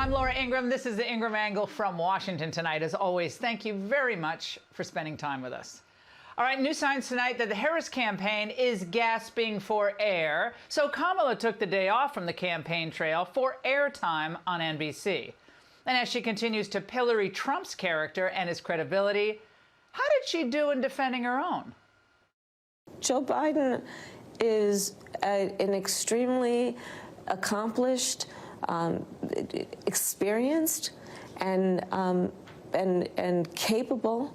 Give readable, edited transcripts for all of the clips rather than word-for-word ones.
I'm Laura Ingraham. This is the Ingraham Angle from Washington tonight. As always, thank you very much for spending time with us. All right, new signs tonight that the Harris campaign is gasping for air. So Kamala took the day off from the campaign trail for airtime on NBC. And as she continues to pillory Trump's character and his credibility, how did she do in defending her own? Joe Biden is an extremely accomplished, experienced, and capable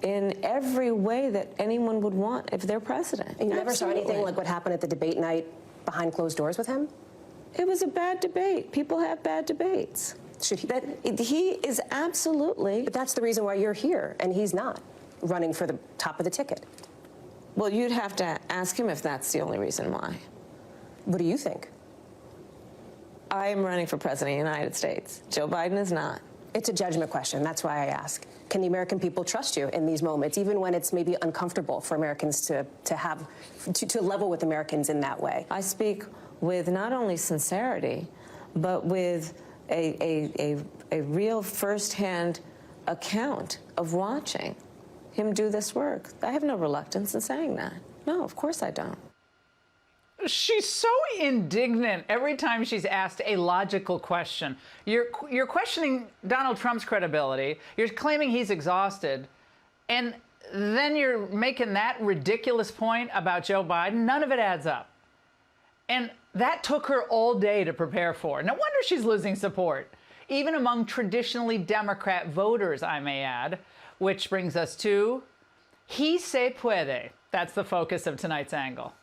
in every way that anyone would want if they're president. You never saw anything like what happened at the debate night behind closed doors with him? It was a bad debate. People have bad debates. He is absolutely... But that's the reason why you're here, and he's not running for the top of the ticket. Well, you'd have to ask him if that's the only reason why. What do you think? I am running for president of the United States. Joe Biden is not. It's a judgment question. That's why I ask. Can the American people trust you in these moments, even when it's maybe uncomfortable for Americans to level with Americans in that way? I speak with not only sincerity, but with a real firsthand account of watching him do this work. I have no reluctance in saying that. No, of course I don't. She's so indignant every time she's asked a logical question. You're questioning Donald Trump's credibility. You're claiming he's exhausted. And then you're making that ridiculous point about Joe Biden. None of it adds up. And that took her all day to prepare for. No wonder she's losing support, even among traditionally Democrat voters, I may add. Which brings us to He Se Puede. That's the focus of tonight's angle.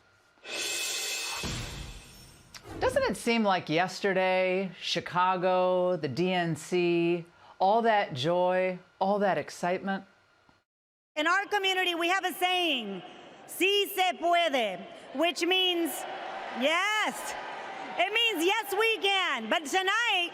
Doesn't it seem like yesterday, Chicago, the DNC, all that joy, all that excitement? In our community, we have a saying, si se puede, which means yes. It means yes, we can. But tonight,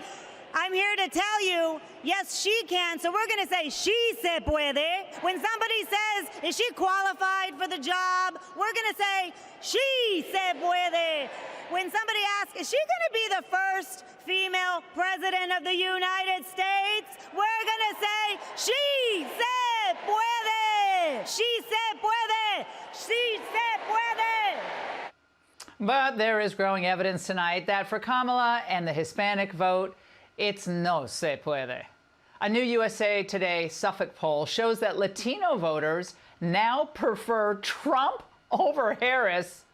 I'm here to tell you, yes, she can. So we're going to say she se puede. When somebody says, is she qualified for the job? We're going to say she se puede. When somebody asks, is she going to be the first female president of the United States? We're going to say she se puede. She se puede. She se puede. But there is growing evidence tonight that for Kamala and the Hispanic vote, it's no se puede. A new USA Today Suffolk poll shows that Latino voters now prefer Trump over Harris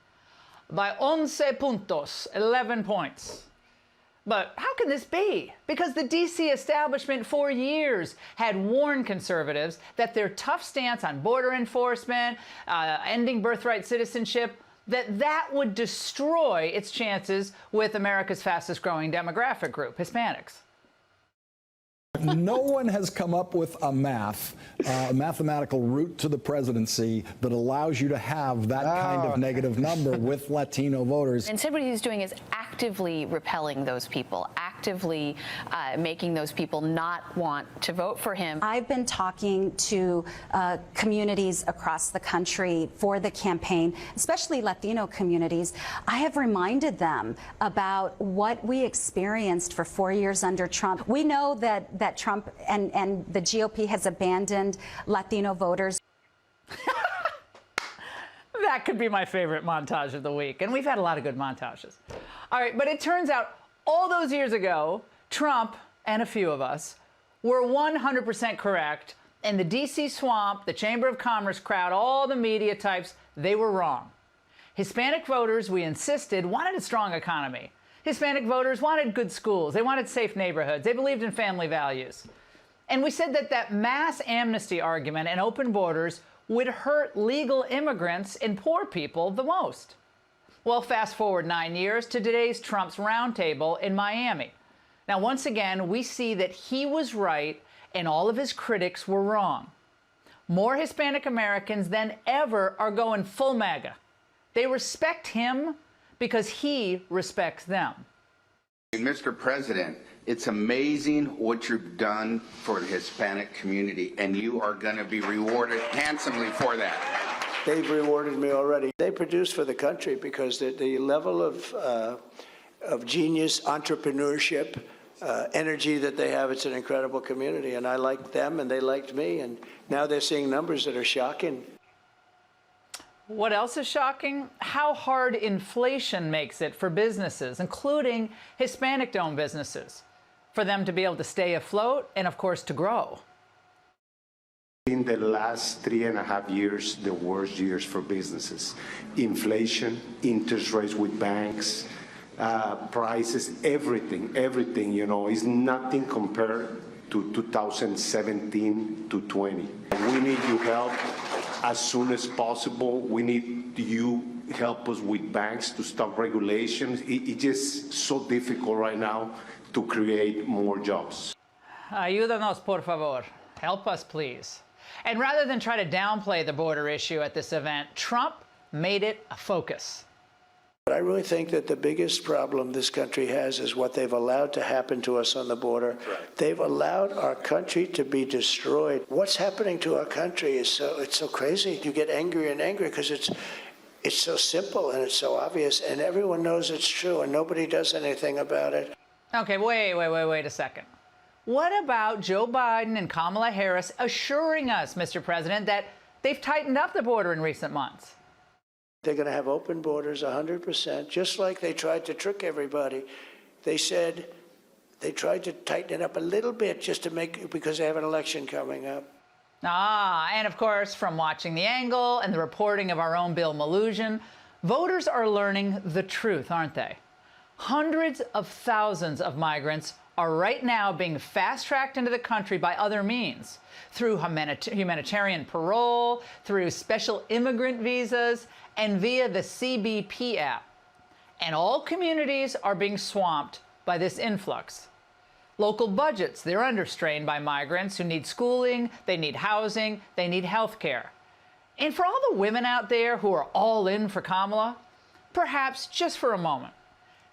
by 11 puntos, 11 points. But how can this be? Because the D.C. establishment for years had warned conservatives that their tough stance on border enforcement, ending birthright citizenship, that would destroy its chances with America's fastest growing demographic group, Hispanics. No one has come up with a mathematical route to the presidency that allows you to have that kind of negative number with Latino voters. Instead, what he's doing is actively repelling those people, actively making those people not want to vote for him. I've been talking to communities across the country for the campaign, especially Latino communities. I have reminded them about what we experienced for 4 years under Trump. We know that Trump and the GOP has abandoned Latino voters. That could be my favorite montage of the week. And we've had a lot of good montages. All right, but it turns out all those years ago, Trump and a few of us were 100% correct. And the D.C. swamp, the Chamber of Commerce crowd, all the media types, they were wrong. Hispanic voters, we insisted, wanted a strong economy. Hispanic voters wanted good schools. They wanted safe neighborhoods. They believed in family values. And we said that mass amnesty argument and open borders would hurt legal immigrants and poor people the most. Well, fast forward 9 years to today's Trump's roundtable in Miami. Now, once again, we see that he was right and all of his critics were wrong. More Hispanic Americans than ever are going full MAGA. They respect him because he respects them. Mr. President, it's amazing what you've done for the Hispanic community, and you are going to be rewarded handsomely for that. They've rewarded me already. They produce for the country because the level of genius, entrepreneurship, energy that they have. It's an incredible community, and I liked them, and they liked me, and now they're seeing numbers that are shocking. What else is shocking? How hard inflation makes it for businesses, including Hispanic-owned businesses, for them to be able to stay afloat and, of course, to grow. In the last 3.5 years, the worst years for businesses. Inflation, interest rates with banks, prices, everything, you know, is nothing compared to 2017 to 20. We need your help as soon as possible. We need you help us with banks to stop regulations. It's just so difficult right now to create more jobs. Ayúdanos, por favor. Help us, please. And rather than try to downplay the border issue at this event, Trump made it a focus. But I really think that the biggest problem this country has is what they've allowed to happen to us on the border. Right. They've allowed our country to be destroyed. What's happening to our country is it's so crazy. You get angrier and angrier because it's so simple and it's so obvious, and everyone knows it's true, and nobody does anything about it. Okay, wait a second. What about Joe Biden and Kamala Harris assuring us, Mr. President, that they've tightened up the border in recent months? They're going to have open borders 100%, just like they tried to trick everybody. They said they tried to tighten it up a little bit just to because they have an election coming up. And of course, from watching The Angle and the reporting of our own Bill Maloogian, voters are learning the truth, aren't they? Hundreds of thousands of migrants are right now being fast-tracked into the country by other means, through humanitarian parole, through special immigrant visas, and via the CBP app. And all communities are being swamped by this influx. Local budgets, they're under strain by migrants who need schooling, they need housing, they need health care. And for all the women out there who are all in for Kamala, perhaps just for a moment,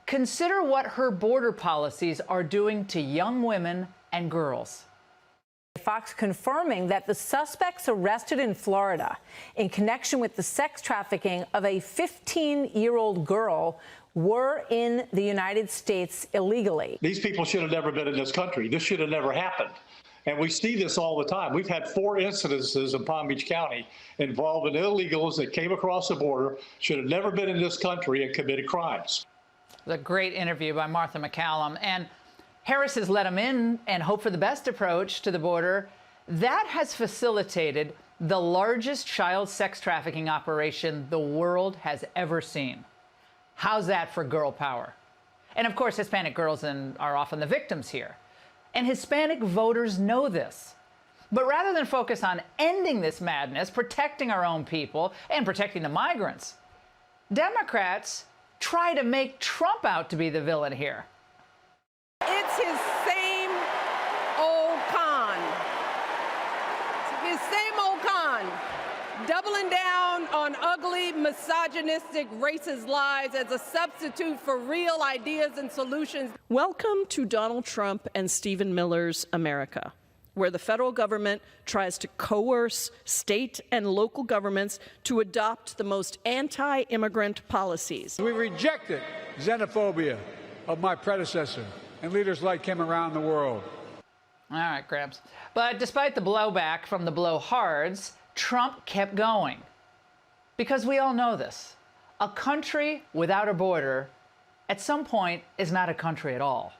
consider what her border policies are doing to young women and girls. Fox confirming that the suspects arrested in Florida in connection with the sex trafficking of a 15-year-old girl were in the United States illegally. These people should have never been in this country. This should have never happened. And we see this all the time. We've had 4 incidences in Palm Beach County involving illegals that came across the border, should have never been in this country, and committed crimes. A great interview by Martha McCallum. And Harris has let him in and hope for the best approach to the border. That has facilitated the largest child sex trafficking operation the world has ever seen. How's that for girl power? And of course, Hispanic girls are often the victims here. And Hispanic voters know this. But rather than focus on ending this madness, protecting our own people, and protecting the migrants, Democrats try to make Trump out to be the villain here. It's his same old con. His same old con. Doubling down on ugly, misogynistic, racist lies as a substitute for real ideas and solutions. Welcome to Donald Trump and Stephen Miller's America, where the federal government tries to coerce state and local governments to adopt the most anti-immigrant policies. We rejected xenophobia of my predecessor and leaders like him around the world. All right, Gramps. But despite the blowback from the blowhards, Trump kept going. Because we all know this. A country without a border, at some point, is not a country at all.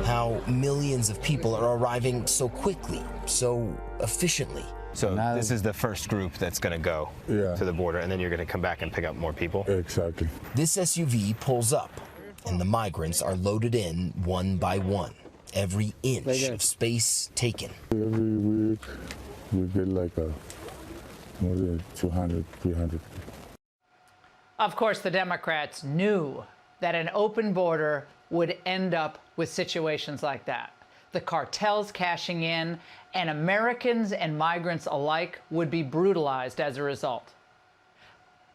How millions of people are arriving so quickly, so efficiently. So this is the first group that's going to go to the border, and then you're going to come back and pick up more people? Exactly. This SUV pulls up, and the migrants are loaded in one by one. Every inch of space taken. Every week, we get like more than 200, 300. Of course, the Democrats knew that an open border would end up with situations like that. The cartels cashing in, and Americans and migrants alike would be brutalized as a result.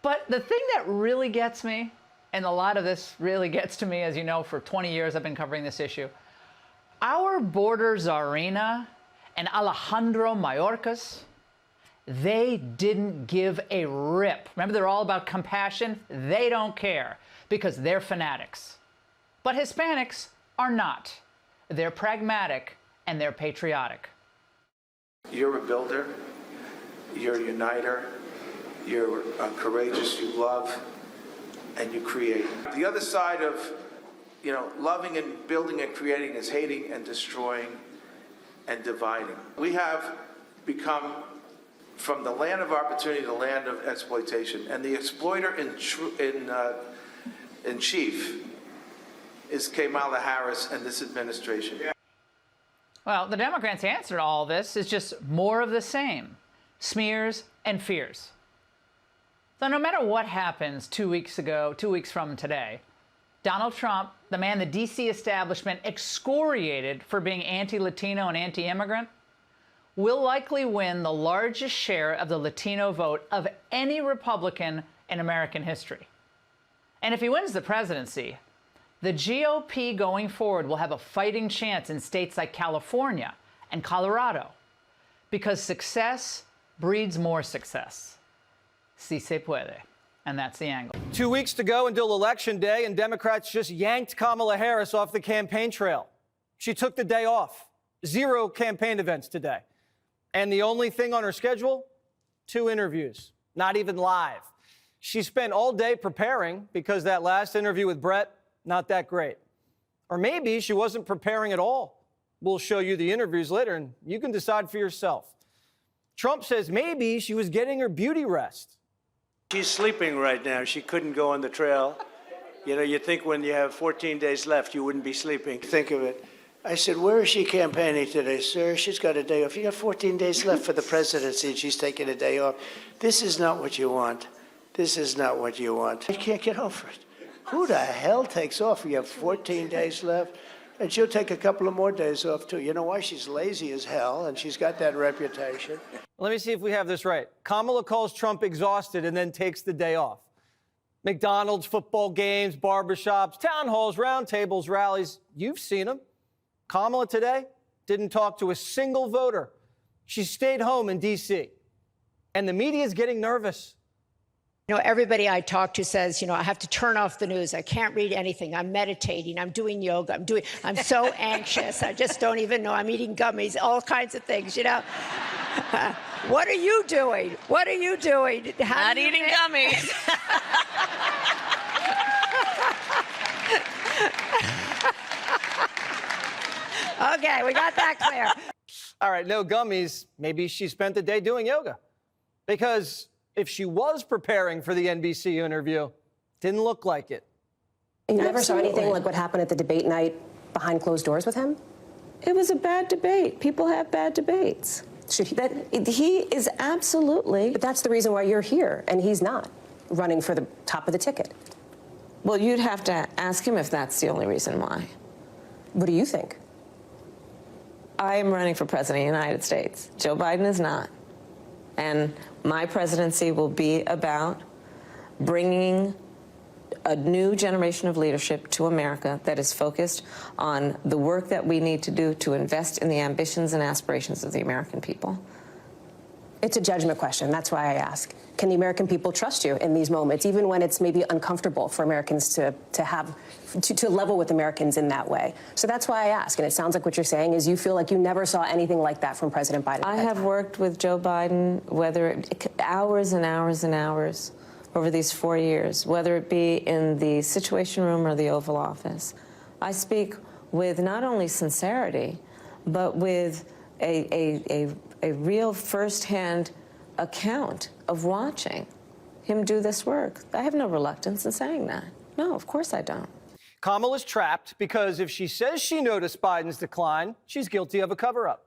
But the thing that really gets me, and a lot of this really gets to me, as you know, for 20 years I've been covering this issue, our border czarina and Alejandro Mayorkas, they didn't give a rip. Remember, they're all about compassion? They don't care because they're fanatics. But Hispanics are not. they're pragmatic, and they're patriotic. You're a builder, you're a uniter, you're courageous, you love, and you create. The other side of, loving and building and creating is hating and destroying and dividing. We have become, from the land of opportunity, the land of exploitation, and the exploiter in chief is Kamala Harris and this administration. Well, the Democrats' answer to all this is just more of the same: smears and fears. So no matter what happens 2 weeks from today, Donald Trump, the man the D.C. establishment excoriated for being anti-Latino and anti-immigrant, will likely win the largest share of the Latino vote of any Republican in American history. And if he wins the presidency, the GOP going forward will have a fighting chance in states like California and Colorado, because success breeds more success. Si se puede. And that's the angle. 2 weeks to go until Election Day, and Democrats just yanked Kamala Harris off the campaign trail. She took the day off. 0 campaign events today. And the only thing on her schedule, 2 interviews, not even live. She spent all day preparing because that last interview with Brett, not that great. Or maybe she wasn't preparing at all. We'll show you the interviews later, and you can decide for yourself. Trump says maybe she was getting her beauty rest. She's sleeping right now. She couldn't go on the trail. You think when you have 14 days left, you wouldn't be sleeping. Think of it. I said, where is she campaigning today? Sir, she's got a day off. You got 14 days left for the presidency, and she's taking a day off. This is not what you want. This is not what you want. You can't get over it. Who the hell takes off? You have 14 days left. And she'll take a couple of more days off, too. You know why? She's lazy as hell, and she's got that reputation. Let me see if we have this right. Kamala calls Trump exhausted and then takes the day off. McDonald's, football games, barbershops, town halls, roundtables, rallies. You've seen them. Kamala today didn't talk to a single voter. She stayed home in D.C. And the media is getting nervous. Everybody I talk to says, I have to turn off the news. I can't read anything. I'm meditating. I'm doing yoga. I'm so anxious. I just don't even know. I'm eating gummies, all kinds of things, What are you doing? What are you doing? Not eating gummies. Okay, we got that clear. All right, no gummies. Maybe she spent the day doing yoga. Because if she was preparing for the NBC interview, didn't look like it. You never saw anything like what happened at the debate night behind closed doors with him? It was a bad debate. People have bad debates. He is absolutely... But that's the reason why you're here, and he's not running for the top of the ticket. Well, you'd have to ask him if that's the only reason why. What do you think? I am running for president of the United States. Joe Biden is not. And my presidency will be about bringing a new generation of leadership to America that is focused on the work that we need to do to invest in the ambitions and aspirations of the American people. It's a judgment question. That's why I ask. Can the American people trust you in these moments, even when it's maybe uncomfortable for Americans to level with Americans in that way? So that's why I ask. And it sounds like what you're saying is you feel like you never saw anything like that from President Biden. I have worked with Joe Biden, hours and hours and hours over these 4 years, whether it be in the Situation Room or the Oval Office. I speak with not only sincerity, but with a real firsthand account of watching him do this work. I have no reluctance in saying that. No, of course I don't. Kamala's trapped because if she says she noticed Biden's decline, she's guilty of a cover-up.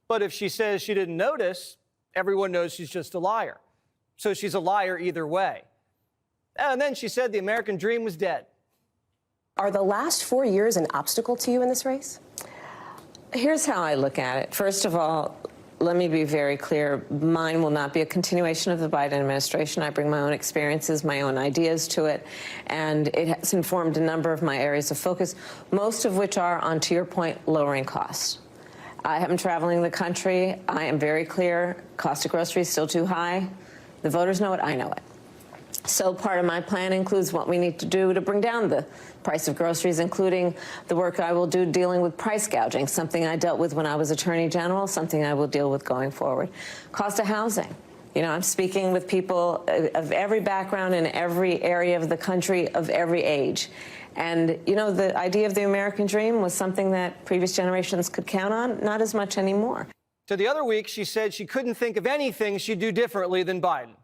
But if she says she didn't notice, everyone knows she's just a liar. So she's a liar either way. And then she said the American dream was dead. Are the last 4 years an obstacle to you in this race? Here's how I look at it. First of all, let me be very clear. Mine will not be a continuation of the Biden administration. I bring my own experiences, my own ideas to it, and it has informed a number of my areas of focus, most of which are, on, to your point, lowering costs. I am traveling the country. I am very clear. Cost of groceries still too high. The voters know it. I know it. So part of my plan includes what we need to do to bring down the price of groceries, including the work I will do dealing with price gouging, something I dealt with when I was Attorney General, something I will deal with going forward. Cost of housing. You know, I'm speaking with people of every background in every area of the country, of every age. And, you know, the idea of the American dream was something that previous generations could count on, not as much anymore. So the other week, she said she couldn't think of anything she'd do differently than Biden.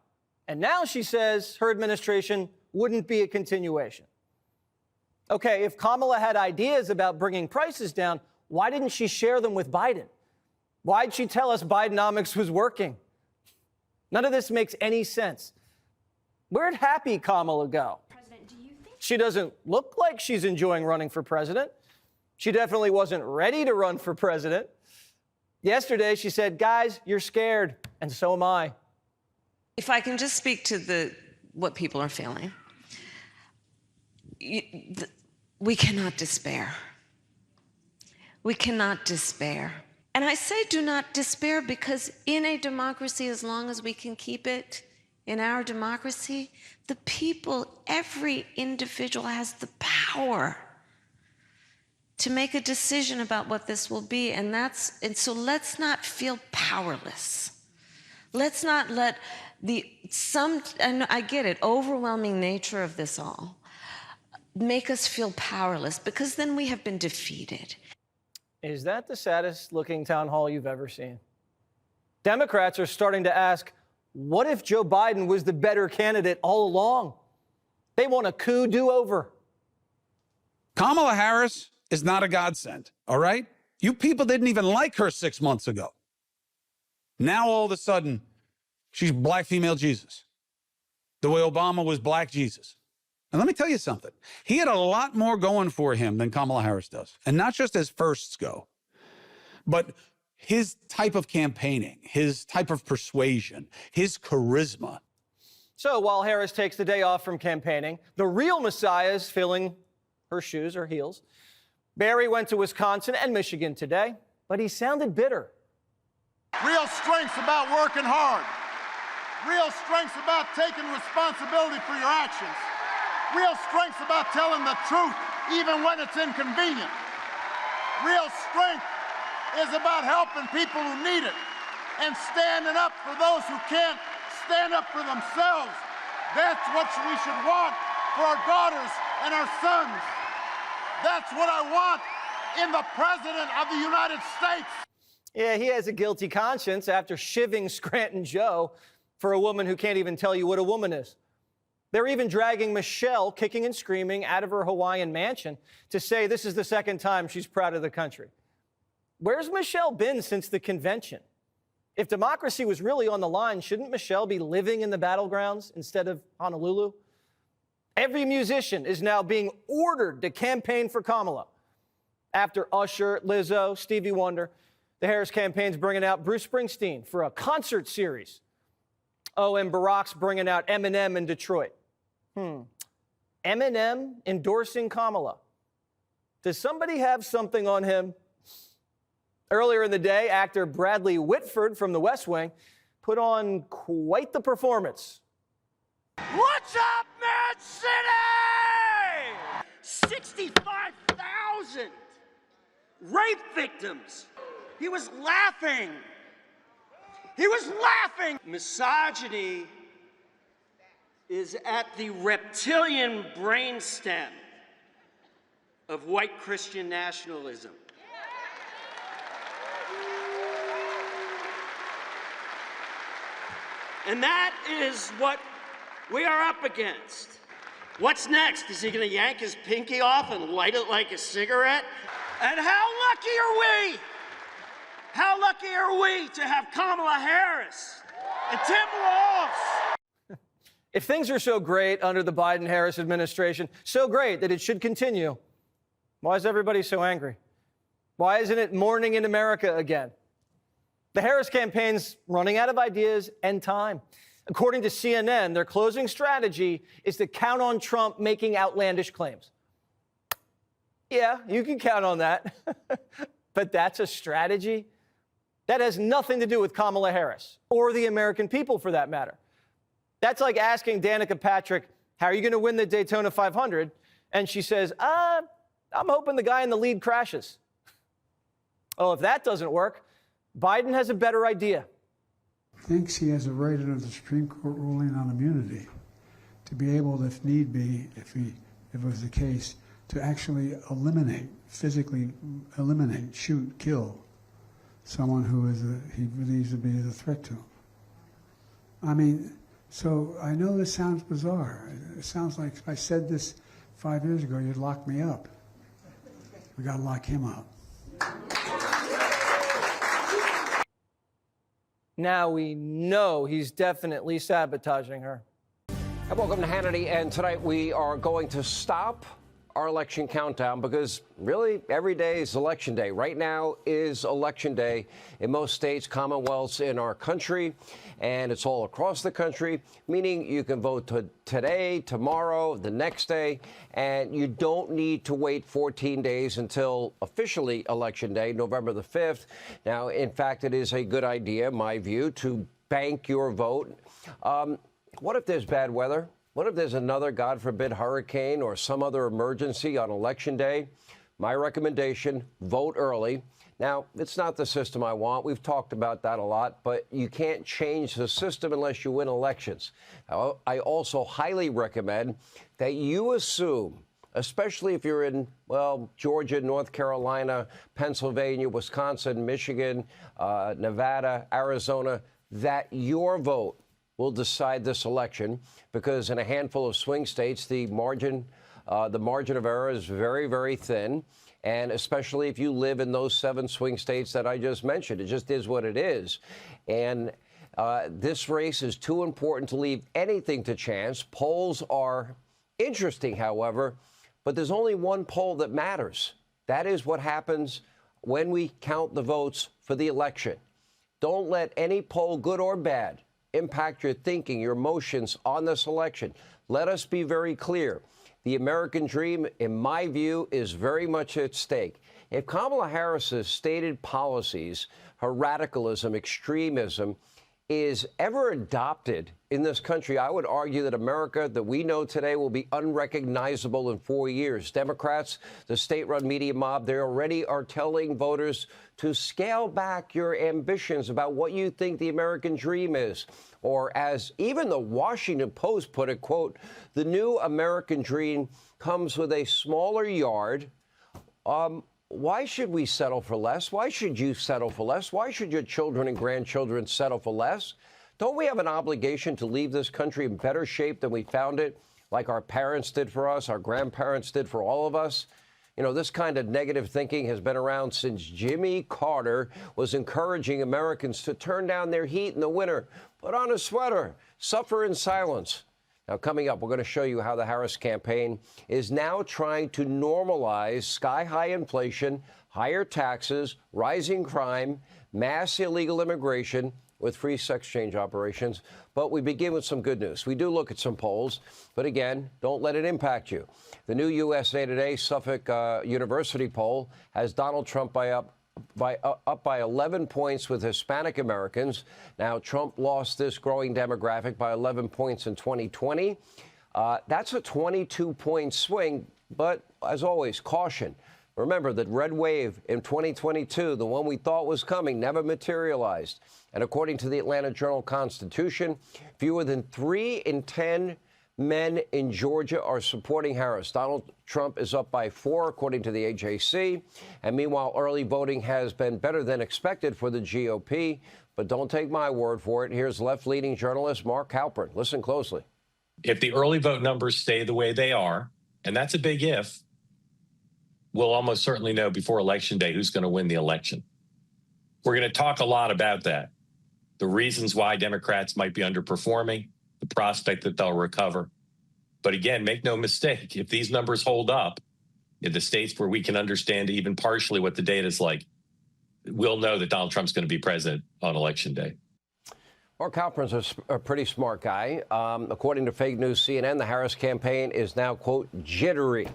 And now she says her administration wouldn't be a continuation. Okay, if Kamala had ideas about bringing prices down, why didn't she share them with Biden? Why'd she tell us Bidenomics was working? None of this makes any sense. Where'd happy Kamala go? President, do you think she doesn't look like she's enjoying running for president? She definitely wasn't ready to run for president. Yesterday, she said, guys, you're scared, and so am I. If I can just speak to what people are feeling. We cannot despair. We cannot despair. And I say do not despair because in a democracy, as long as we can keep it in our democracy, the people, every individual has the power to make a decision about what this will be. And so let's not feel powerless. Let's not let and I get it, overwhelming nature of this all, make us feel powerless, because then we have been defeated. Is that the saddest looking town hall you've ever seen? Democrats are starting to ask, what if Joe Biden was the better candidate all along? They want a coup do-over. Kamala Harris is not a godsend, all right? You people didn't even like her 6 months ago. Now all of a sudden, she's black female Jesus, the way Obama was black Jesus. And let me tell you something. He had a lot more going for him than Kamala Harris does. And not just as firsts go, but his type of campaigning, his type of persuasion, his charisma. So while Harris takes the day off from campaigning, the real Messiah is filling her shoes or heels. Barry went to Wisconsin and Michigan today, but he sounded bitter. Real strength's about working hard. Real strength's about taking responsibility for your actions. Real strength's about telling the truth, even when it's inconvenient. Real strength is about helping people who need it and standing up for those who can't stand up for themselves. That's what we should want for our daughters and our sons. That's what I want in the President of the United States. Yeah, he has a guilty conscience after shivving Scranton Joe for a woman who can't even tell you what a woman is. They're even dragging Michelle, kicking and screaming, out of her Hawaiian mansion to say this is the second time she's proud of the country. Where's Michelle been since the convention? If democracy was really on the line, shouldn't Michelle be living in the battlegrounds instead of Honolulu? Every musician is now being ordered to campaign for Kamala. After Usher, Lizzo, Stevie Wonder, the Harris campaign's bringing out Bruce Springsteen for a concert series. Oh, and Barack's bringing out Eminem in Detroit. Eminem endorsing Kamala. Does somebody have something on him? Earlier in the day, actor Bradley Whitford from The West Wing put on quite the performance. What's up, Mad City? 65,000 rape victims. He was laughing. He was laughing. Misogyny is at the reptilian brainstem of white Christian nationalism. And that is what we are up against. What's next? Is he going to yank his pinky off and light it like a cigarette? And how lucky are we? How lucky are we to have Kamala Harris and Tim Walz? If things are so great under the Biden-Harris administration, so great that it should continue, why is everybody so angry? Why isn't it morning in America again? The Harris campaign's running out of ideas and time. According to CNN, their closing strategy is to count on Trump making outlandish claims. Yeah, you can count on that. But that's a strategy? That has nothing to do with Kamala Harris, or the American people for that matter. That's like asking Danica Patrick, how are you going to win the Daytona 500? And she says, I'm hoping the guy in the lead crashes. Oh, if that doesn't work, Biden has a better idea. Thinks he has a right under the Supreme Court ruling on immunity to be able, if need be, if it was the case, to actually physically eliminate, shoot, kill someone who he believes to be a threat to him. I mean, so I know this sounds bizarre. It sounds like if I said this 5 years ago, you'd lock me up. We got to lock him up. Now we know he's definitely sabotaging her. And welcome to Hannity. And tonight we are going to stop our election countdown because really every day is election day. Right now is election day in most states, commonwealths in our country, and it's all across the country, meaning you can vote today, tomorrow, the next day, and you don't need to wait 14 days until officially election day, November the 5th. Now, in fact, it is a good idea, in my view, to bank your vote. What if there's bad weather? What if there's another, God forbid, hurricane or some other emergency on Election Day? My recommendation, vote early. Now, it's not the system I want. We've talked about that a lot, but you can't change the system unless you win elections. I also highly recommend that you assume, especially if you're in, well, Georgia, North Carolina, Pennsylvania, Wisconsin, Michigan, Nevada, Arizona, that your vote will decide this election, because in a handful of swing states, the margin of error is very, very thin. And especially if you live in those 7 swing states that I just mentioned, it just is what it is. And this race is too important to leave anything to chance. Polls are interesting, however, but there's only one poll that matters. That is what happens when we count the votes for the election. Don't let any poll, good or bad, impact your thinking, your emotions on this election. Let us be very clear. The American dream, in my view, is very much at stake. If Kamala Harris's stated policies, her radicalism, extremism, is ever adopted in this country, I would argue that America that we know today will be unrecognizable in 4 years. Democrats, the state-run media mob, they already are telling voters to scale back your ambitions about what you think the American dream is. Or as even the Washington Post put it, quote, the new American dream comes with a smaller yard. Why should we settle for less? Why should you settle for less? Why should your children and grandchildren settle for less? Don't we have an obligation to leave this country in better shape than we found it, like our parents did for us, our grandparents did for all of us? You know, this kind of negative thinking has been around since Jimmy Carter was encouraging Americans to turn down their heat in the winter, put on a sweater, suffer in silence. Now, coming up, we're going to show you how the Harris campaign is now trying to normalize sky-high inflation, higher taxes, rising crime, mass illegal immigration with free sex change operations. But we begin with some good news. We do look at some polls, but again, don't let it impact you. The new USA Today Suffolk University poll has Donald Trump up by 11 points with Hispanic Americans. Now, Trump lost this growing demographic by 11 points in 2020. That's a 22-point swing, but as always, caution. Remember that red wave in 2022, the one we thought was coming, never materialized. And according to the Atlanta Journal-Constitution, fewer than 3 in 10 men in Georgia are supporting Harris. Donald Trump is up by 4, according to the AJC. And meanwhile, early voting has been better than expected for the GOP. But don't take my word for it. Here's left-leaning journalist Mark Halpern. Listen closely. If the early vote numbers stay the way they are, and that's a big if, we'll almost certainly know before Election Day who's going to win the election. We're going to talk a lot about that. The reasons why Democrats might be underperforming, the prospect that they'll recover. But again, make no mistake, if these numbers hold up in the states where we can understand even partially what the data is like, we'll know that Donald Trump's going to be president on Election Day. Mark Halpern's a pretty smart guy. According to fake news CNN, the Harris campaign is now, quote, jittery.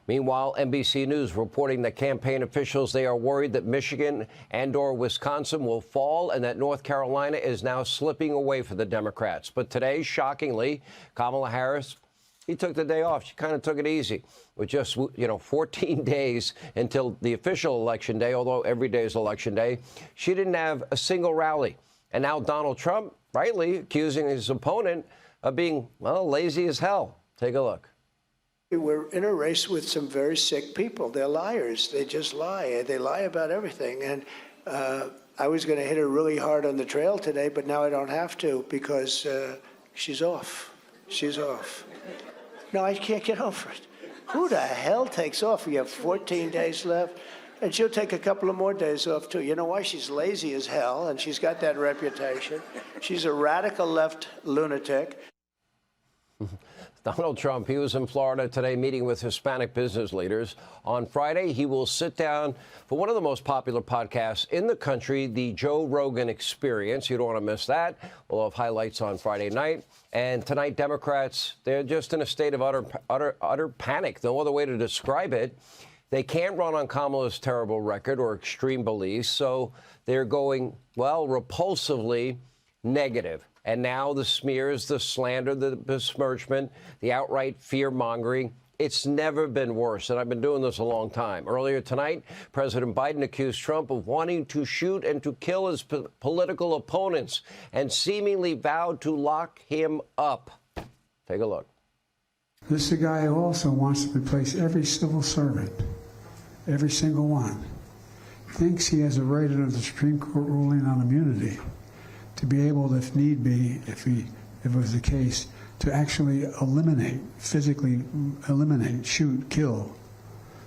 Meanwhile, NBC News reporting that campaign officials, they are worried that Michigan and/or Wisconsin will fall and that North Carolina is now slipping away for the Democrats. But today, shockingly, Kamala Harris, he took the day off. She kind of took it easy with just, 14 days until the official election day, although every day is election day. She didn't have a single rally. And now Donald Trump, rightly accusing his opponent of being, well, lazy as hell. Take a look. We're in a race with some very sick people. They're liars. They just lie. They lie about everything. And I was going to hit her really hard on the trail today, but now I don't have to because she's off. She's off. No, I can't get over it. Who the hell takes off? We have 14 days left. And she'll take a couple of more days off, too. You know why? She's lazy as hell, and she's got that reputation. She's a radical left lunatic. Donald Trump, he was in Florida today meeting with Hispanic business leaders. On Friday, he will sit down for one of the most popular podcasts in the country, the Joe Rogan Experience. You don't want to miss that. We'll have highlights on Friday night. And tonight, Democrats, they're just in a state of utter panic. No other way to describe it. They can't run on Kamala's terrible record or extreme beliefs, so they're going, well, repulsively negative. And now the smears, the slander, the besmirchment, the outright fear-mongering, it's never been worse. And I've been doing this a long time. Earlier tonight, President Biden accused Trump of wanting to shoot and to kill his political opponents and seemingly vowed to lock him up. Take a look. This is a guy who also wants to replace every civil servant, every single one. Thinks he has a right under the Supreme Court ruling on immunity to be able, if need be, if it was the case, to actually physically eliminate, shoot, kill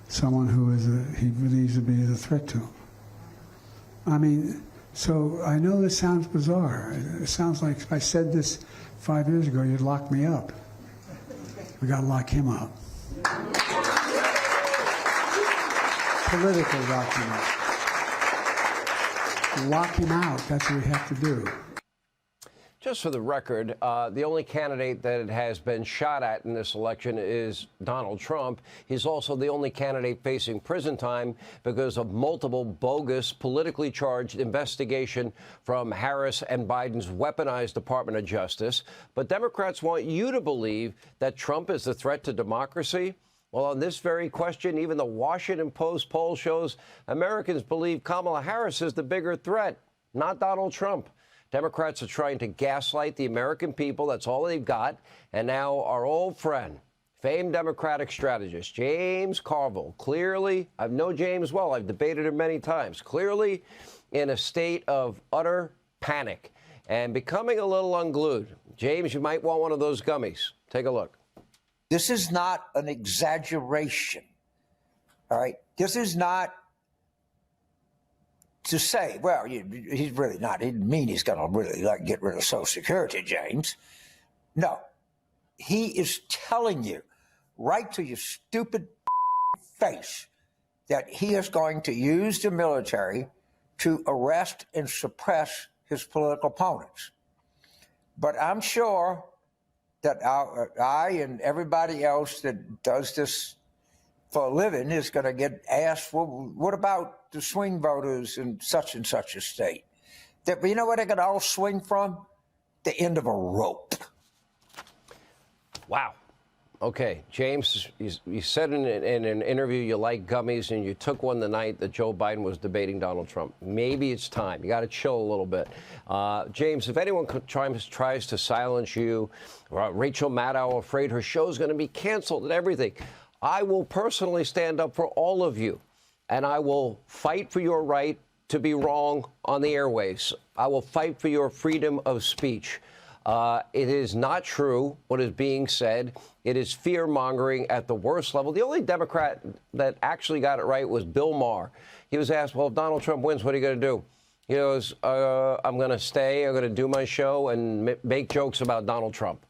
someone who he believes to be a threat to him. I mean, so I know this sounds bizarre. It sounds like if I said this 5 years ago, you'd lock me up. We got to lock him up. Politically lock him up. Lock him out. That's what we have to do. Just for the record, the only candidate that has been shot at in this election is Donald Trump. He's also the only candidate facing prison time because of multiple bogus, politically charged investigation from Harris and Biden's weaponized Department of Justice. But Democrats want you to believe that Trump is the threat to democracy. Well, on this very question, even the Washington Post poll shows Americans believe Kamala Harris is the bigger threat, not Donald Trump. Democrats are trying to gaslight the American people. That's all they've got. And now our old friend, famed Democratic strategist, James Carville, clearly, I know James well. I've debated him many times. Clearly in a state of utter panic and becoming a little unglued. James, you might want one of those gummies. Take a look. This is not an exaggeration. All right? This is not to say, well, he's really not. He didn't mean he's going to really get rid of Social Security, James. No. He is telling you right to your stupid face that he is going to use the military to arrest and suppress his political opponents. But I'm sure that I and everybody else that does this for a living is going to get asked, well, what about the swing voters in such and such a state? That, you know where they could all swing from? The end of a rope. Wow. Okay, James, you said in an interview you like gummies, and you took one the night that Joe Biden was debating Donald Trump. Maybe it's time. You got to chill a little bit. James, if anyone tries to silence you, Rachel Maddow afraid her show's going to be canceled and everything, I will personally stand up for all of you, and I will fight for your right to be wrong on the airwaves. I will fight for your freedom of speech. It is not true what is being said. It is fear-mongering at the worst level. The only Democrat that actually got it right was Bill Maher. He was asked, well, if Donald Trump wins, what are you going to do? He goes, I'm going to stay, I'm going to do my show and make jokes about Donald Trump.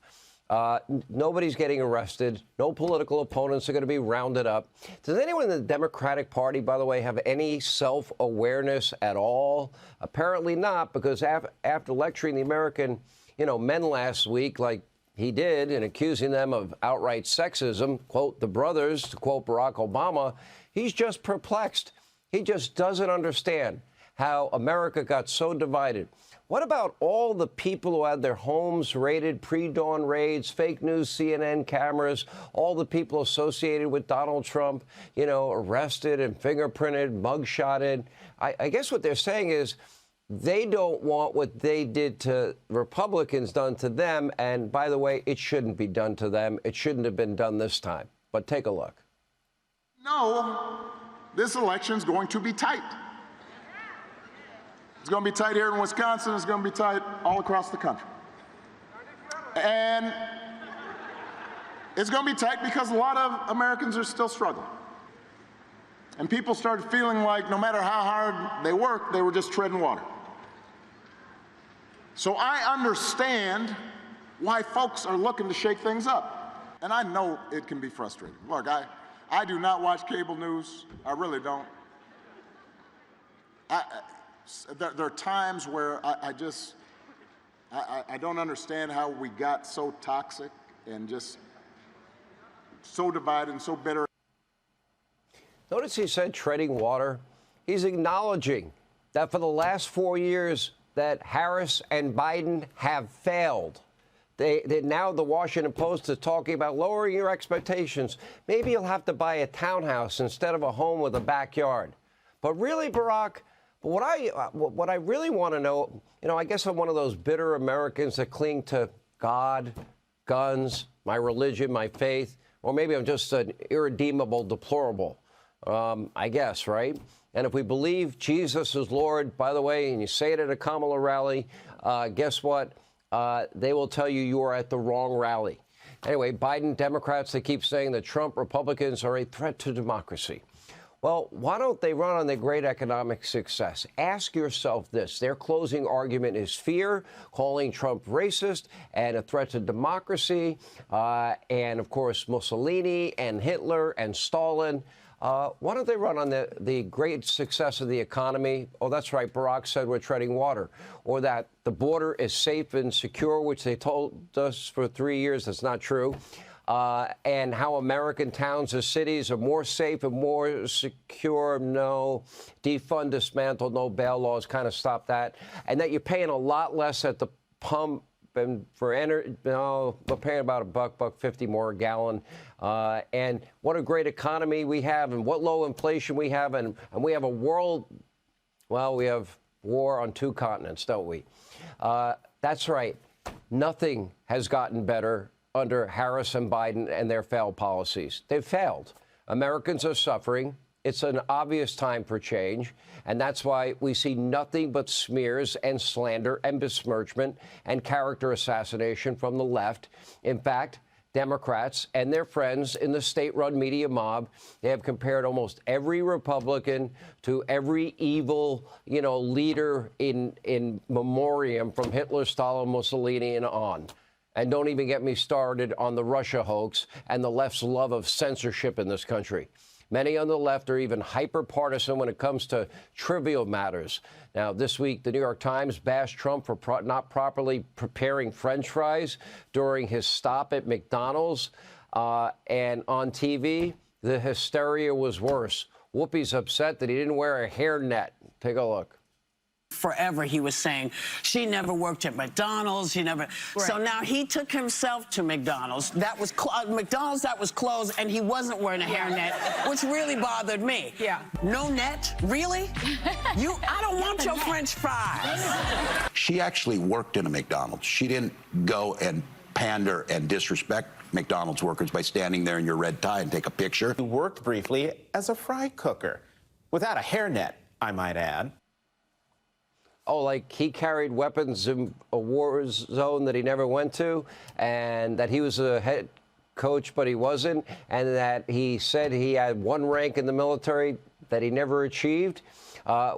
Nobody's getting arrested. No political opponents are going to be rounded up. Does anyone in the Democratic Party, by the way, have any self-awareness at all? Apparently not, because after lecturing the American men last week, like he did in accusing them of outright sexism, quote, the brothers, to quote Barack Obama, he's just perplexed. He just doesn't understand how America got so divided. What about all the people who had their homes raided, pre-dawn raids, fake news, CNN cameras, all the people associated with Donald Trump, you know, arrested and fingerprinted, mugshotted? I guess what they're saying is they don't want what they did to Republicans done to them. And by the way, it shouldn't be done to them. It shouldn't have been done this time. But take a look. No, this election's going to be tight. It's going to be tight here in Wisconsin. It's going to be tight all across the country. And it's going to be tight because a lot of Americans are still struggling. And people started feeling like no matter how hard they worked, they were just treading water. So I understand why folks are looking to shake things up. And I know it can be frustrating. Look, I do not watch cable news. I really don't. There are times where I don't understand how we got so toxic and just so divided and so bitter. Notice he said treading water. He's acknowledging that for the last 4 years that Harris and Biden have failed. Now the Washington Post is talking about lowering your expectations. Maybe you'll have to buy a townhouse instead of a home with a backyard. But really, Barack, what I really want to know, you know, I guess I'm one of those bitter Americans that cling to God, guns, my religion, my faith, or maybe I'm just an irredeemable deplorable, I guess, right? And if we believe Jesus is Lord, by the way, and you say it at a Kamala rally, guess what? They will tell you you are at the wrong rally. Anyway, Biden Democrats, they keep saying that Trump Republicans are a threat to democracy. Well, why don't they run on their great economic success? Ask yourself this. Their closing argument is fear, calling Trump racist and a threat to democracy, and, of course, Mussolini and Hitler and Stalin. Why don't they run on the great success of the economy? Oh, that's right, Barack said we're treading water. Or that the border is safe and secure, which they told us for 3 years that's not true. And how American towns and cities are more safe and more secure. No. Defund, dismantle, no bail laws, kind of stop that. And that you're paying a lot less at the pump. And for energy, no, we're paying about $1.50 more a gallon. And what a great economy we have, and what low inflation we have, and we have a world. Well, we have war on 2 continents, don't we? That's right. Nothing has gotten better under Harris and Biden and their failed policies. They've failed. Americans are suffering. It's an obvious time for change, and that's why we see nothing but smears and slander and besmirchment and character assassination from the left. In fact, Democrats and their friends in the state-run media mob, they have compared almost every Republican to every evil, you know, leader in memoriam from Hitler, Stalin, Mussolini, and on. And don't even get me started on the Russia hoax and the left's love of censorship in this country. Many on the left are even hyper-partisan when it comes to trivial matters. Now, this week, the New York Times bashed Trump for not properly preparing French fries during his stop at McDonald's. And on TV, the hysteria was worse. Whoopi's upset that he didn't wear a hairnet. Take a look. Forever he was saying she never worked at McDonald's. He never. Right. So now he took himself to McDonald's. That was McDonald's that was closed, and he wasn't wearing a hairnet, which really bothered me. Yeah. No net, really? I don't want your French fries. She actually worked in a McDonald's. She didn't go and pander and disrespect McDonald's workers by standing there in your red tie and take a picture. He worked briefly as a fry cooker, without a hairnet, I might add. Oh, like he carried weapons in a war zone that he never went to, and that he was a head coach, but he wasn't, and that he said he had one rank in the military that he never achieved.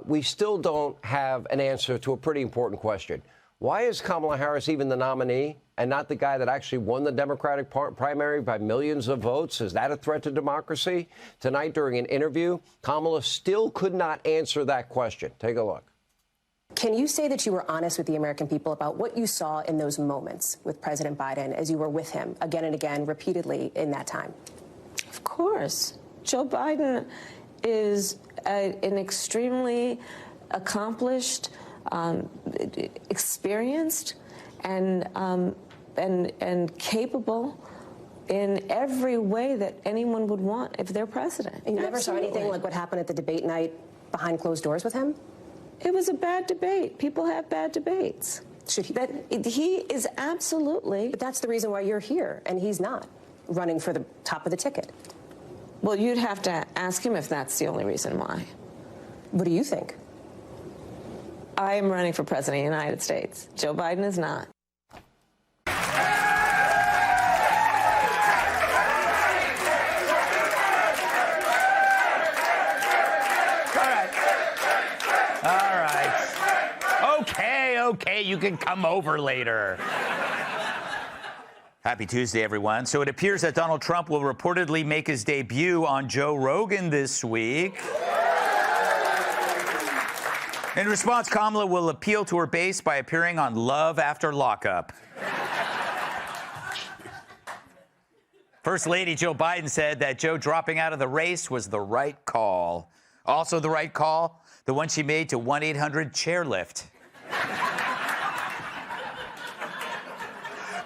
We still don't have an answer to a pretty important question. Why is Kamala Harris even the nominee and not the guy that actually won the Democratic primary by millions of votes? Is that a threat to democracy? Tonight, during an interview, Kamala still could not answer that question. Take a look. Can you say that you were honest with the American people about what you saw in those moments with President Biden as you were with him again and again, repeatedly in that time? Of course. Joe Biden is an extremely accomplished, experienced, and capable in every way that anyone would want if they're president. You never saw anything like what happened at the debate night behind closed doors with him? It was a bad debate. People have bad debates. He is absolutely... But that's the reason why you're here, and he's not running for the top of the ticket. Well, you'd have to ask him if that's the only reason why. What do you think? I am running for president of the United States. Joe Biden is not. Okay, you can come over later. Happy Tuesday, everyone. So it appears that Donald Trump will reportedly make his debut on Joe Rogan this week. In response, Kamala will appeal to her base by appearing on Love After Lockup. First Lady Joe Biden said that Joe dropping out of the race was the right call. Also the right call, the one she made to 1-800-CHAIRLIFT.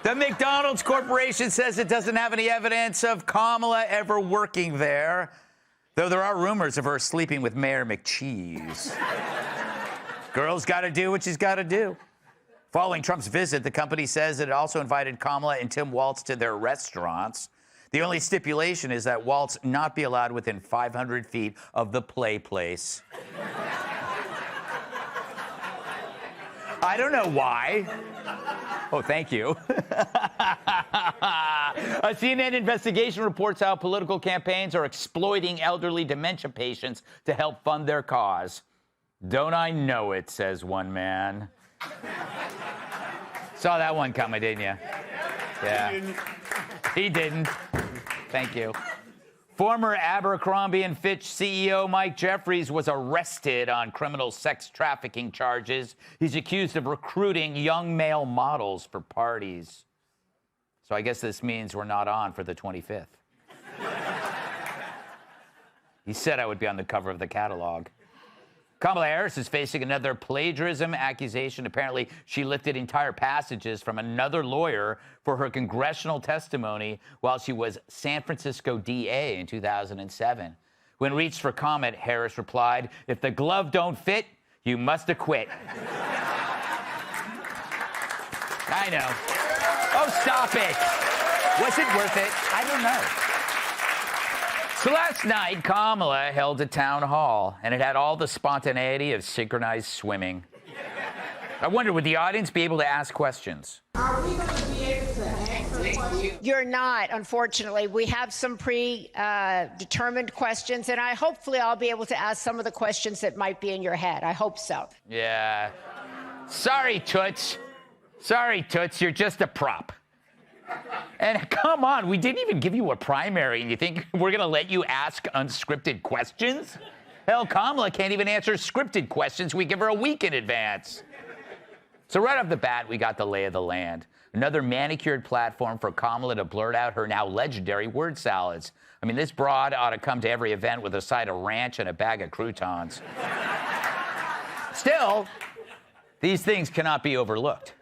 The McDonald's Corporation says it doesn't have any evidence of Kamala ever working there, though there are rumors of her sleeping with Mayor McCheese. Girl's got to do what she's got to do. Following Trump's visit, the company says it also invited Kamala and Tim Walz to their restaurants. The only stipulation is that Walz not be allowed within 500 feet of the play place. I don't know why. Oh, thank you. A CNN investigation reports how political campaigns are exploiting elderly dementia patients to help fund their cause. Don't I know it, says one man. Saw that one coming, didn't you? Yeah. He didn't. Thank you. Former Abercrombie & Fitch CEO Mike Jeffries was arrested on criminal sex trafficking charges. He's accused of recruiting young male models for parties. So I guess this means we're not on for the 25th. He said I would be on the cover of the catalog. Kamala Harris is facing another plagiarism accusation. Apparently, she lifted entire passages from another lawyer for her congressional testimony while she was San Francisco DA in 2007. When reached for comment, Harris replied, "If the glove don't fit, you must acquit." I know. Oh, stop it. Was it worth it? I don't know. So last night, Kamala held a town hall, and it had all the spontaneity of synchronized swimming. I wonder, would the audience be able to ask questions? Are we going to be able to answer questions? You're not, unfortunately. We have some predetermined questions, and hopefully I'll be able to ask some of the questions that might be in your head. I hope so. Yeah. Sorry, Toots. Sorry, Toots, you're just a prop. And come on, we didn't even give you a primary, and you think we're going to let you ask unscripted questions? Hell, Kamala can't even answer scripted questions. We give her a week in advance. So right off the bat, we got the lay of the land. Another manicured platform for Kamala to blurt out her now legendary word salads. I mean, this broad ought to come to every event with a side of ranch and a bag of croutons. Still, these things cannot be overlooked.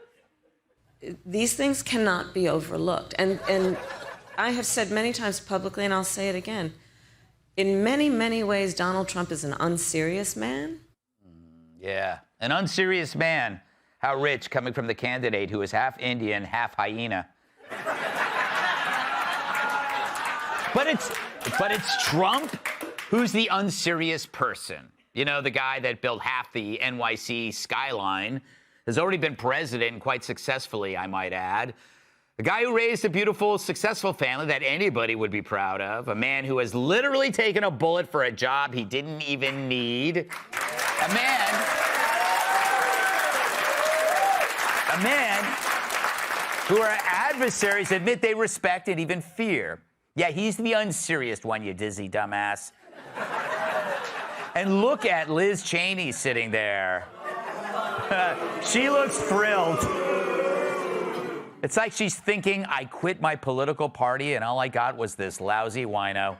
These things cannot be overlooked. And I have said many times publicly, and I'll say it again, in many, many ways, Donald Trump is an unserious man. Yeah, an unserious man. How rich, coming from the candidate who is half Indian, half hyena. But it's Trump who's the unserious person. You know, the guy that built half the NYC skyline has already been president quite successfully, I might add. A guy who raised a beautiful, successful family that anybody would be proud of. A man who has literally taken a bullet for a job he didn't even need. A man who our adversaries admit they respect and even fear. Yeah, he's the unserious one, you dizzy dumbass. And look at Liz Cheney sitting there. She looks thrilled. It's like she's thinking, I quit my political party and all I got was this lousy wino.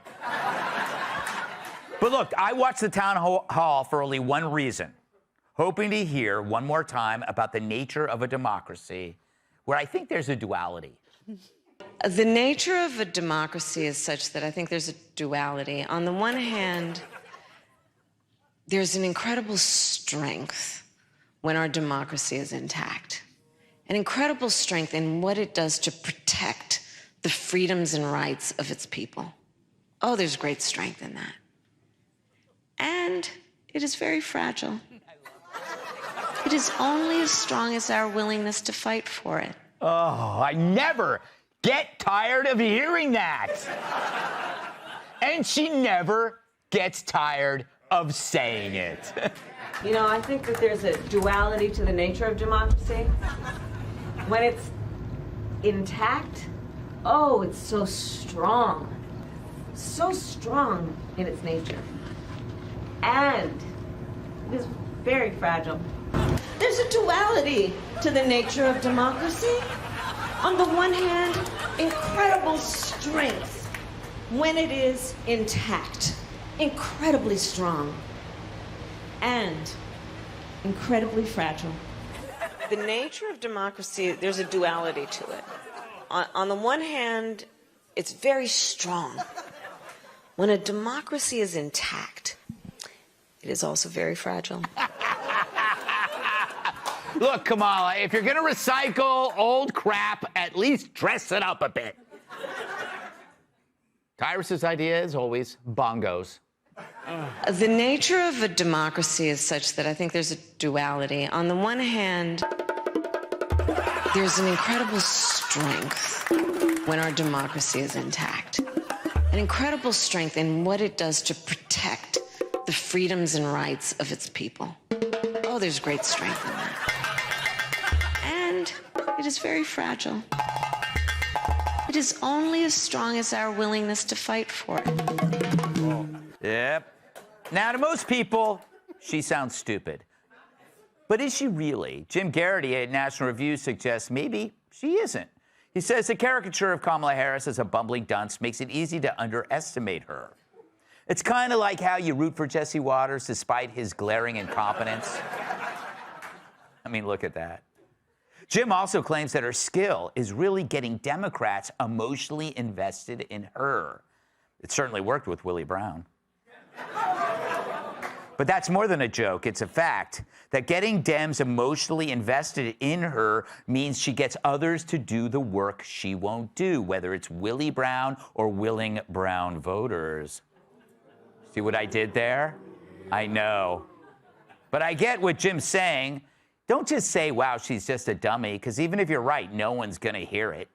But look, I watched the town hall for only one reason, hoping to hear one more time about the nature of a democracy where I think there's a duality. The nature of a democracy is such that I think there's a duality. On the one hand, there's an incredible strength when our democracy is intact. An incredible strength in what it does to protect the freedoms and rights of its people. Oh, there's great strength in that. And it is very fragile. It is only as strong as our willingness to fight for it. Oh, I never get tired of hearing that. And she never gets tired of saying it. You know, I think that there's a duality to the nature of democracy. When it's intact, oh, it's so strong in its nature. And it is very fragile. There's a duality to the nature of democracy. On the one hand, incredible strength when it is intact, incredibly strong, and incredibly fragile. The nature of democracy, there's a duality to it. On the one hand, it's very strong. When a democracy is intact, it is also very fragile. Look, Kamala, if you're going to recycle old crap, at least dress it up a bit. Tyrus's idea is always bongos. The nature of a democracy is such that I think there's a duality. On the one hand, there's an incredible strength when our democracy is intact. An incredible strength in what it does to protect the freedoms and rights of its people. Oh, there's great strength in that. And it is very fragile. It is only as strong as our willingness to fight for it. Yep. Now, to most people, she sounds stupid. But is she really? Jim Garrity at National Review suggests maybe she isn't. He says the caricature of Kamala Harris as a bumbling dunce makes it easy to underestimate her. It's kind of like how you root for Jesse Waters despite his glaring incompetence. I mean, look at that. Jim also claims that her skill is really getting Democrats emotionally invested in her. It certainly worked with Willie Brown. But that's more than a joke. It's a fact that getting Dems emotionally invested in her means she gets others to do the work she won't do, whether it's Willie Brown or willing Brown voters. See what I did there? I know. But I get what Jim's saying. Don't just say, wow, she's just a dummy, because even if you're right, no one's going to hear it.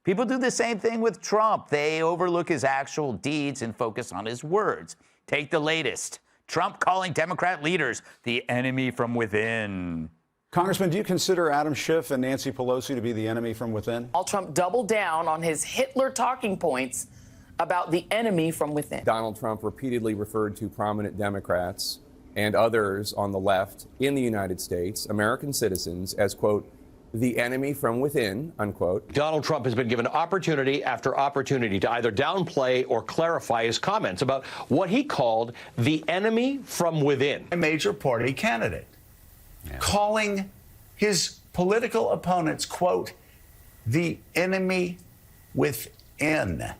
People do the same thing with Trump. They overlook his actual deeds and focus on his words. Take the latest. Trump calling Democrat leaders the enemy from within. Congressman, do you consider Adam Schiff and Nancy Pelosi to be the enemy from within? Trump doubled down on his Hitler talking points about the enemy from within. Donald Trump repeatedly referred to prominent Democrats and others on the left in the United States, American citizens, as, quote, the enemy from within, unquote. Donald Trump has been given opportunity after opportunity to either downplay or clarify his comments about what he called the enemy from within. A major party candidate, calling his political opponents, quote, the enemy within.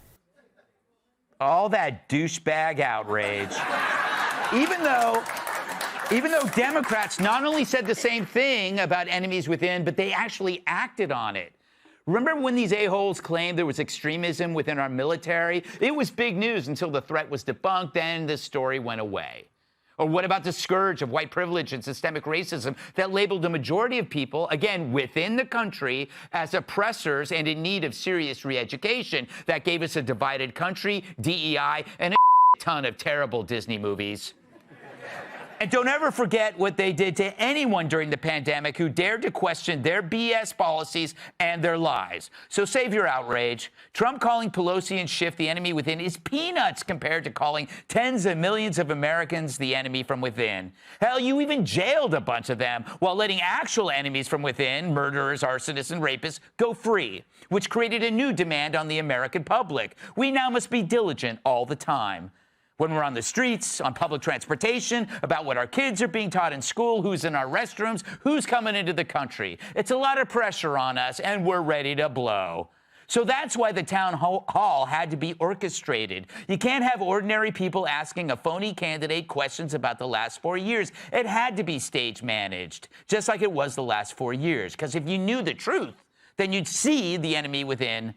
All that douchebag outrage. Even though Democrats not only said the same thing about enemies within, but they actually acted on it. Remember when these a-holes claimed there was extremism within our military? It was big news until the threat was debunked, then the story went away. Or what about the scourge of white privilege and systemic racism that labeled the majority of people, again, within the country, as oppressors and in need of serious re-education that gave us a divided country, DEI, and a ton of terrible Disney movies? And don't ever forget what they did to anyone during the pandemic who dared to question their BS policies and their lies. So save your outrage. Trump calling Pelosi and Schiff the enemy within is peanuts compared to calling tens of millions of Americans the enemy from within. Hell, you even jailed a bunch of them while letting actual enemies from within, murderers, arsonists, and rapists, go free, which created a new demand on the American public. We now must be diligent all the time. When we're on the streets, on public transportation, about what our kids are being taught in school, who's in our restrooms, who's coming into the country. It's a lot of pressure on us, and we're ready to blow. So that's why the town hall had to be orchestrated. You can't have ordinary people asking a phony candidate questions about the last 4 years. It had to be stage managed, just like it was the last 4 years. Because if you knew the truth, then you'd see the enemy within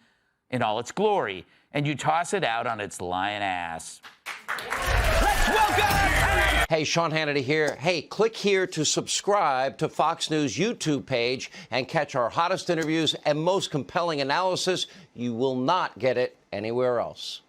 in all its glory, and you toss it out on its lying ass. Let's welcome! Hey, Sean Hannity here. Hey, click here to subscribe to Fox News YouTube page and catch our hottest interviews and most compelling analysis. You will not get it anywhere else.